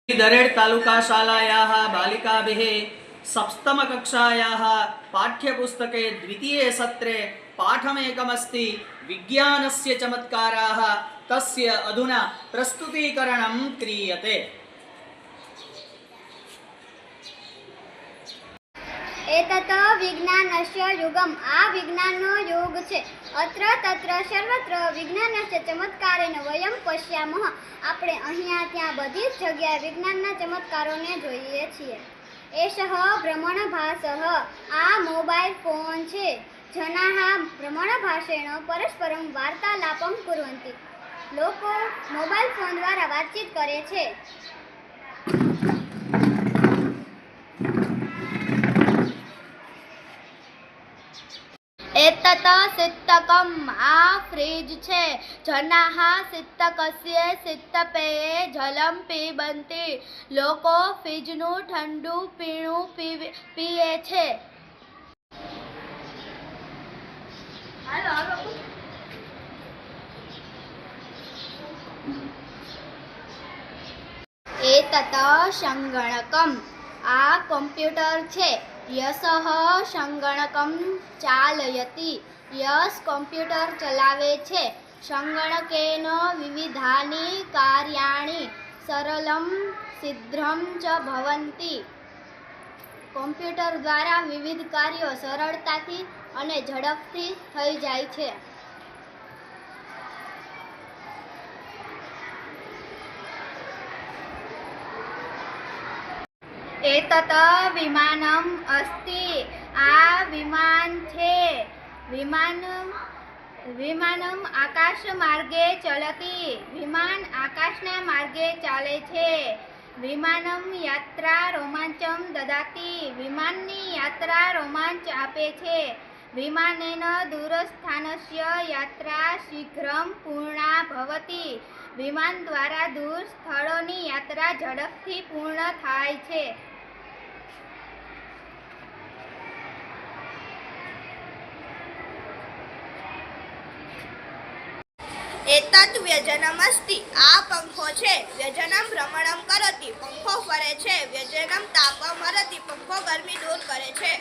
दरेड तालुका शालायाः बालिकाभिः सप्तमकक्षायाः पाठ्यपुस्तके द्वितीये सत्रे पाठमेकमस्ति विज्ञानस्य चमत्काराः तस्य अधुना प्रस्तुतीकरणं क्रियते। एतत् विज्ञानस्य युगम् आ विज्ञाननो युग छे। अत्र तत्र सर्वत्र विज्ञानस्य चमत्कारेण वयं पश्यामः। આપણે અહીંયા ત્યાં બધી જ જગ્યાએ વિજ્ઞાનના ચમત્કારોને જોઈએ છીએ। એષः ભ્રમણભાસः આ મોબાઈલ ફોન છે। જનાः ભ્રમણભાષેण પરસ્પરं વાર્તાલાપं कुर्वन्ति। લોકો મોબાઈલ ફોન દ્વારા વાતચીત કરે છે। एतत् शीतकम् आ फ्रिज छे। जनाः शीतकस्य शीतपेये जलं पीबन्ति। लोको फ्रिजनु ठंडू पीणुं पीए छे। एतत् संगणकम् आ कम्प्यूटर छे। यशः संगणकं चालयति। यश कम्प्यूटर चलावे छे। संगणकेन विविधानि कार्याणि सरलं शीघ्रं च भवन्ति। कम्प्यूटर द्वारा विविध कार्यो सरलताथी अने झड़पथी थई जाय छे। एतत् विमानम् अस्ति। आ विमान छे। विमानम् आकाशमार्गे चलति। विमान आकाशना मार्गे चाले छे। विमानम् यात्रा रोमांचं ददाति। विमाननी यात्रा रोमांच आपे छे। विमानेन दूरस्थानस्य यात्रा शीघ्रं पूर्णा भवति। विमान द्वारा दूर स्थळोनी यात्रा झड़पथी पूर्ण थाय छे। एतत् व्यजनमस्ति। आ पंखो छे। व्यजनं भ्रमणं करोति। पंखो फरे छे। व्यजनं तापं मरति। पंखो गर्मी दूर करे छे।